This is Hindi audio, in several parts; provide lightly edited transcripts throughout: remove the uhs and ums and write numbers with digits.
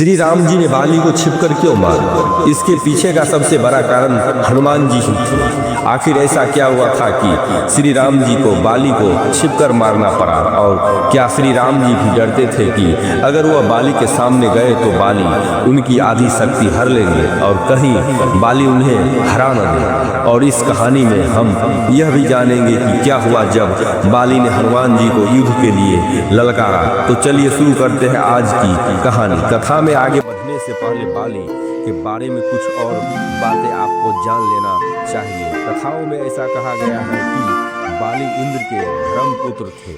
श्री राम जी ने बाली को छिपकर क्यों मारा? इसके पीछे का सबसे बड़ा कारण हनुमान जी ही थे। आखिर ऐसा क्या हुआ था कि श्री राम जी को बाली को छिपकर मारना पड़ा? और क्या श्री राम जी भी डरते थे कि अगर वह बाली के सामने गए तो बाली उनकी आधी शक्ति हर लेंगे और कहीं बाली उन्हें हरा न दे? और इस कहानी में हम यह भी जानेंगे कि क्या हुआ जब बाली ने हनुमान जी को युद्ध के लिए ललकारा। तो चलिए शुरू करते हैं आज की कहानी। कथा में आगे बढ़ने से पहले बाली के बारे में कुछ और बातें आपको जान लेना चाहिए। कथाओं में ऐसा कहा गया है कि बाली इंद्र के धर्मपुत्र थे।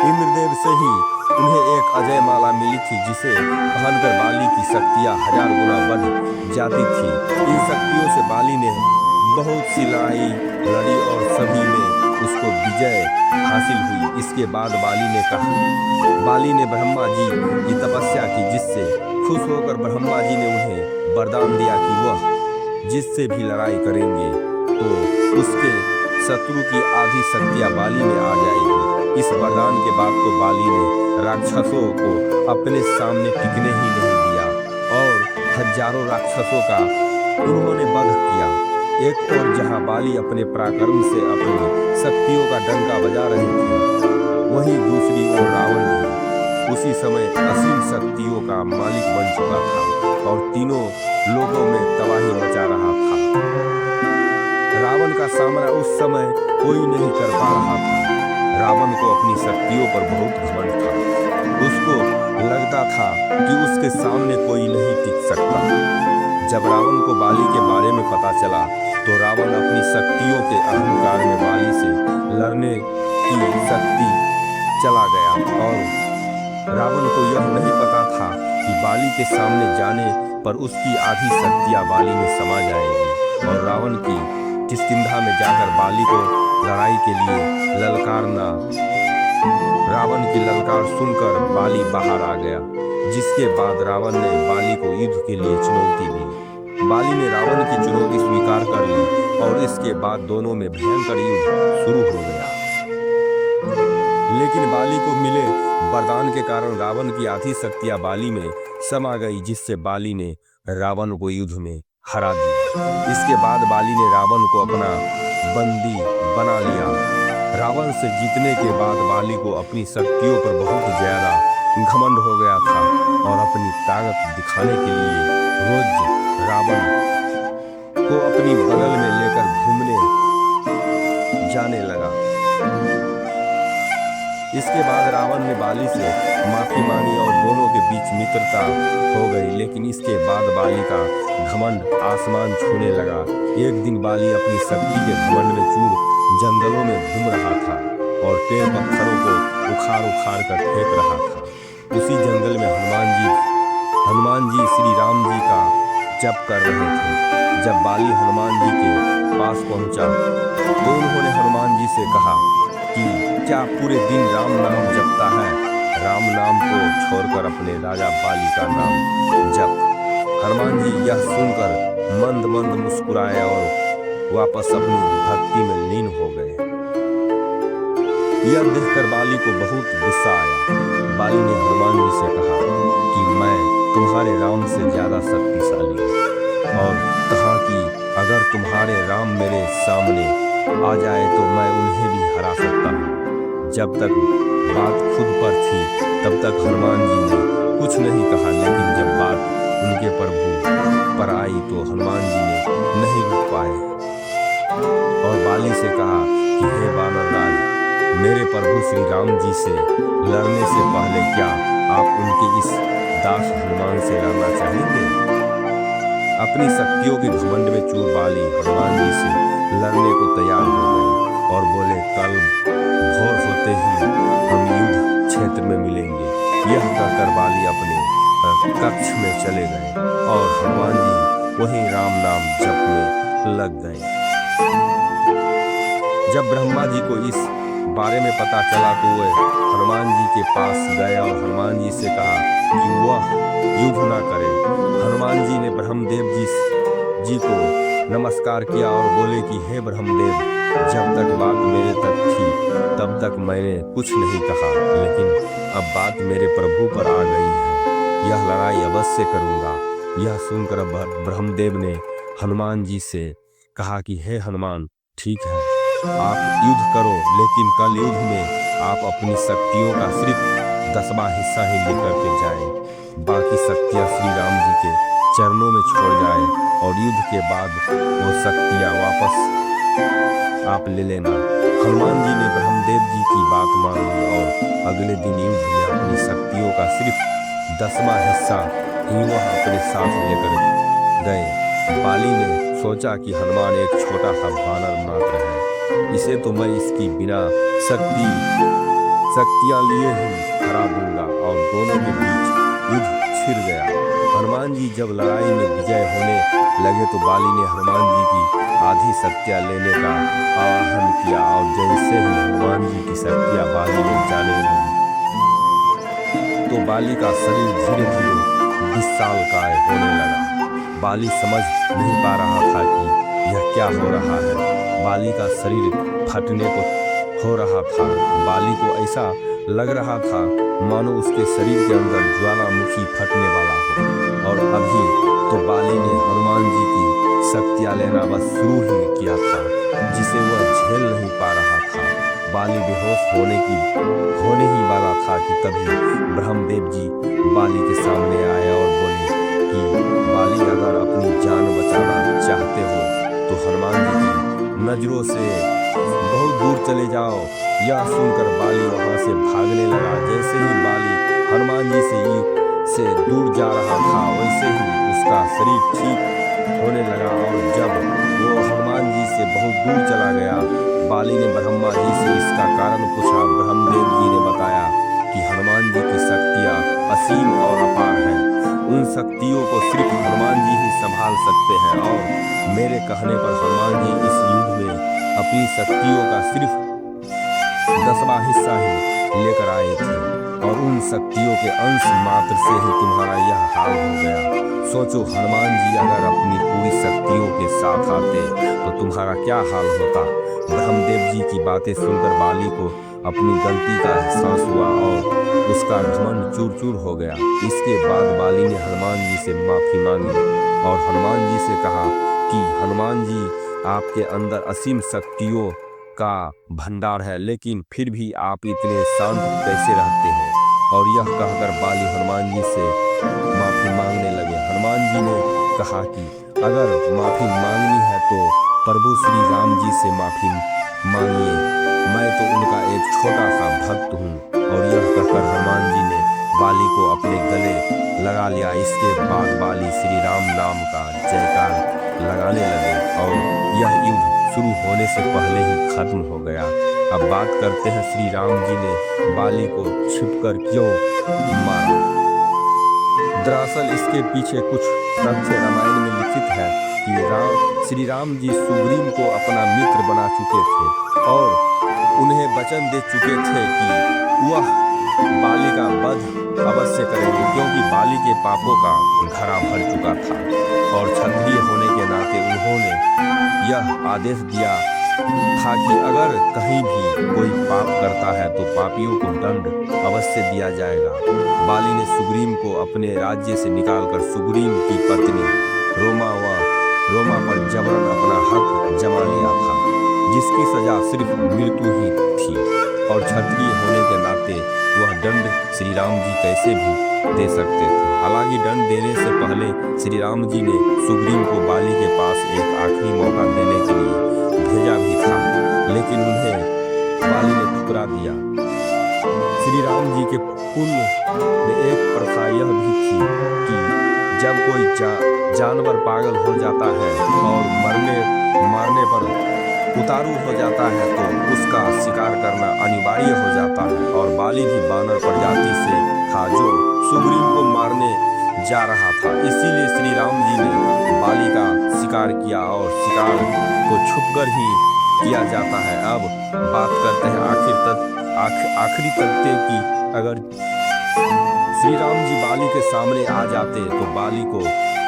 इंद्रदेव से ही उन्हें एक अजय माला मिली थी जिसे पहनकर बाली की शक्तियां 1000 गुना बढ़ जाती थी। इन शक्तियों से बाली ने बहुत सी लड़ाई लड़ी और सभी में उसको विजय हासिल हुई। इसके बाद बाली ने ब्रह्मा जी की तपस्या की, जिससे खुश होकर ब्रह्मा जी ने उन्हें वरदान दिया कि वह जिससे भी लड़ाई करेंगे तो उसके शत्रु की आधी शक्तियां बाली में आ जाएगी। इस वरदान के बाद तो बाली ने राक्षसों को अपने सामने टिकने ही नहीं दिया और हजारों राक्षसों का उन्होंने वध किया। एक और जहां बाली अपने पराक्रम से अपनी शक्तियों का डंका बजा रहे थे, वहीं दूसरी ओर रावण भी उसी समय असीम शक्तियों का मालिक बन चुका था और तीनों लोगों में तबाही मचा रहा था। रावण का सामना उस समय कोई नहीं कर पा रहा था। रावण को अपनी शक्तियों पर बहुत घमंड था। उसको लगता था कि उसके सामने कोई नहीं टिक सकता। जब रावण को बाली के बारे में पता चला तो रावण अपनी शक्तियों के अहंकार में बाली से लड़ने की शक्ति चला गया और रावण को यह नहीं पता था कि बाली के सामने जाने पर उसकी आधी शक्तियां बाली में समा जाएगी और रावण की किष्किंधा में जाकर बाली को लड़ाई के लिए ललकारना। रावण की ललकार सुनकर बाली बाहर आ गया, जिसके बाद रावण ने बाली को युद्ध के लिए चुनौती दी। बाली ने रावण की चुनौती स्वीकार कर ली और इसके बाद दोनों में भयंकर युद्ध शुरू हो गया। लेकिन बाली को मिले वरदान के कारण रावण की आधी शक्तियां बाली में समा गई, जिससे बाली ने रावण को युद्ध में हरा दिया। इसके बाद बाली ने रावण को अपना बंदी बना लिया। रावण से जीतने के बाद बाली को अपनी शक्तियों पर बहुत ज्यादा घमंड हो गया था और अपनी ताकत दिखाने के लिए रोज रावण को अपनी बगल में लेकर घूमने जाने लगा। इसके बाद रावण ने बाली से माफी मांगी और दोनों के बीच मित्रता हो गई। लेकिन इसके बाद बाली का घमंड आसमान छूने लगा। एक दिन बाली अपनी शक्ति के घमंड में चूर जंगलों में घूम रहा था और पेड़ पत्थरों को उखाड़ कर फेंक रहा था। उसी जंगल में हनुमान जी श्री राम जी का जप कर रहे थे। जब बाली हनुमान जी के पास पहुंचा तो उन्होंने हनुमान जी से कहा कि क्या पूरे दिन राम नाम जपता है? राम नाम को छोड़कर अपने राजा बाली का नाम जप। हनुमान जी यह सुनकर मंद मंद मुस्कुराए और वापस अपनी भक्ति में लीन हो गए। यह देखकर बाली को बहुत गुस्सा आया। बाली ने हनुमान जी से कहा कि मैं तुम्हारे राम से ज्यादा शक्तिशाली हूँ और कहा कि अगर तुम्हारे राम मेरे सामने आ जाए तो मैं उन्हें भी हरा सकता हूँ। जब तक बात खुद पर थी तब तक हनुमान जी ने कुछ नहीं कहा, लेकिन जब बात उनके प्रभु पर आई तो हनुमान जी ने नहीं रुक पाए और बाली से कहा कि हे वानरराज, मेरे प्रभु श्री राम जी से लड़ने से पहले क्या आप उनके इस दास हनुमान से लड़ना चाहेंगे? अपनी शक्तियों के घमंड में चूर बाली हनुमान जी से लड़ने को तैयार हो गए और बोले, कल भोर होते ही हम युद्ध क्षेत्र में मिलेंगे। यह कहकर बाली अपने कक्ष में चले गए और हनुमान जी वहीं राम नाम जप में लग गए। जब ब्रह्मा जी को इस बारे में पता चला तो वे हनुमान जी के पास गए और हनुमान जी से कहा कि वह युद्ध न करें। हनुमान जी ने ब्रह्मदेव जी को नमस्कार किया और बोले कि हे ब्रह्मदेव, जब तक बात मेरे तक थी तब तक मैंने कुछ नहीं कहा, लेकिन अब बात मेरे प्रभु पर आ गई है। यह लड़ाई अवश्य करूंगा। यह सुनकर ब्रह्मदेव ने हनुमान जी से कहा कि हे हनुमान, ठीक है, आप युद्ध करो, लेकिन कल युद्ध में आप अपनी शक्तियों का सिर्फ 10वां हिस्सा ही लेकर के जाएं। बाकी शक्तियां श्री राम जी के चरणों में छोड़ जाएं और युद्ध के बाद वो शक्तियां वापस आप ले लेना। हनुमान जी ने ब्रह्मदेव जी की बात मान ली और अगले दिन युद्ध में अपनी शक्तियों का सिर्फ 10वां हिस्सा ही वह अपने साथ लेकर गए। बाली ने सोचा कि हनुमान एक छोटा सा बानर मात्र है, इसे तो मैं इसकी बिना शक्तियां लिए ही हरा दूंगा। और दोनों के बीच युद्ध छिड़ गया। हनुमान जी जब लड़ाई में विजय होने लगे तो बाली ने हनुमान जी की आधी शक्तियां लेने का आह्वान किया और जैसे ही हनुमान जी की शक्तियां बाली में जाने लगी तो बाली का शरीर धीरे धीरे विशालकाय होने लगा। बाली समझ नहीं पा रहा था कि यह क्या हो रहा है। बाली का शरीर फटने को हो रहा था। बाली को ऐसा लग रहा था मानो उसके शरीर के अंदर ज्वालामुखी फटने वाला हो। और अभी तो बाली ने हनुमान जी की शक्तियां लेना बस शुरू ही किया था, जिसे वह झेल नहीं पा रहा था। बाली बेहोश होने ही वाला था कि तभी ब्रह्मदेव जी बाली के सामने आए और बोले कि बाली, अगर अपनी जान बचाना चाहते हो तो हनुमान जी की नजरों से बहुत दूर चले जाओ। यह सुनकर बाली वहां से भागने लगा। जैसे ही बाली हनुमान जी से दूर जा रहा था वैसे ही उसका शरीर ठीक होने लगा। और जब वो हनुमान जी से बहुत दूर चला गया, बाली ने ब्रह्मा जी से इसका कारण पूछा। ब्रह्मदेव जी ने बताया कि हनुमान जी की शक्तियां असीम और अपार हैं। उन शक्तियों को सिर्फ हनुमान जी ही संभाल सकते हैं और मेरे कहने पर हनुमान जी इस युद्ध में अपनी शक्तियों का सिर्फ 10वां हिस्सा ही लेकर आए थे और उन शक्तियों के अंश मात्र से ही तुम्हारा यह हाल हो गया। सोचो, हनुमान जी अगर अपनी पूरी शक्तियों के साथ आते तो तुम्हारा क्या हाल होता। ब्रह्मदेव जी की बातें सुनकर बाली को अपनी गलती का एहसास हुआ और उसका घमंड चूर चूर हो गया। इसके बाद बाली ने हनुमान जी से माफी मांगी और हनुमान जी से कहा कि हनुमान जी, आपके अंदर असीम शक्तियों का भंडार है, लेकिन फिर भी आप इतने शांत कैसे रहते हो। और यह कहकर बाली हनुमान जी से माफी मांगने लगे। हनुमान जी ने कहा कि अगर माफी मांगनी है तो प्रभु श्री राम जी से माफी मांगिए, मैं तो उनका एक छोटा सा भक्त हूँ। और यह कहकर हनुमान जी ने बाली को अपने गले लगा लिया। इसके बाद बाली श्री राम नाम का जयकार लगाने लगे और यह युद्ध शुरू होने से पहले ही खत्म हो गया। अब बात करते हैं श्री राम जी ने बाली को छिपकर क्यों मारा। दरअसल इसके पीछे कुछ तथ्य रामायण में लिखित है कि श्री राम जी सुग्रीव को अपना मित्र बना चुके थे और उन्हें वचन दे चुके थे कि वह बाली का वध अवश्य करेंगे, क्योंकि बाली के पापों का घड़ा भर चुका था और क्षत्रिय होने के नाते उन्होंने यह आदेश दिया था कि अगर कहीं भी कोई पाप करता है तो पापियों को दंड अवश्य दिया जाएगा। बाली ने सुग्रीव को अपने राज्य से निकालकर सुग्रीव की पत्नी रोमा पर जबरन अपना हक जमा लिया था, जिसकी सजा सिर्फ मृत्यु ही थी। और क्षत्रिय होने के नाते वह दंड श्री राम जी कैसे भी दे सकते थे। हालांकि दंड देने से पहले श्री राम जी ने सुग्रीव को बाली के पास एक आखिरी मौका देने के लिए भेजा भी था, लेकिन उन्हें बाली ने ठुकरा दिया। श्री राम जी के कुल में एक प्रथा यह भी थी कि जब कोई जानवर पागल हो जाता है और मारने पर उतारू हो जाता है तो उसका शिकार करना अनिवार्य हो जाता है। और बाली भी बानर प्रजाति से था जो सुग्रीव को मारने जा रहा था। इसीलिए श्री राम जी ने बाली का शिकार किया और शिकार को छुपकर ही किया जाता है। अब बात करते हैं आखिरी तथ्य की। अगर श्री राम जी बाली के सामने आ जाते तो बाली को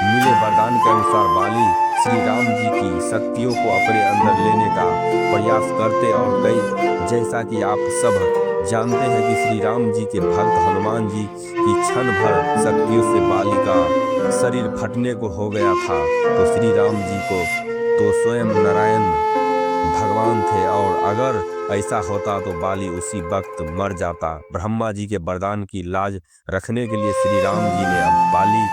मिले वरदान के अनुसार बाली श्री राम जी की शक्तियों को अपने अंदर लेने का प्रयास करते और कई जैसा कि आप सब जानते हैं कि श्री राम जी के भक्त हनुमान जी की क्षण भर शक्तियों से बाली का शरीर फटने को हो गया था, तो श्री राम जी को तो स्वयं नारायण भगवान थे, और अगर ऐसा होता तो बाली उसी वक्त मर जाता। ब्रह्मा जी के वरदान की लाज रखने के लिए श्री राम जी ने अब बाली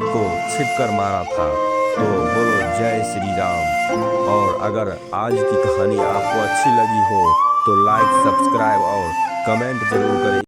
को छिपकर मारा था। तो बोलो जय श्री राम। और अगर आज की कहानी आपको अच्छी लगी हो तो लाइक, सब्सक्राइब और कमेंट जरूर करें।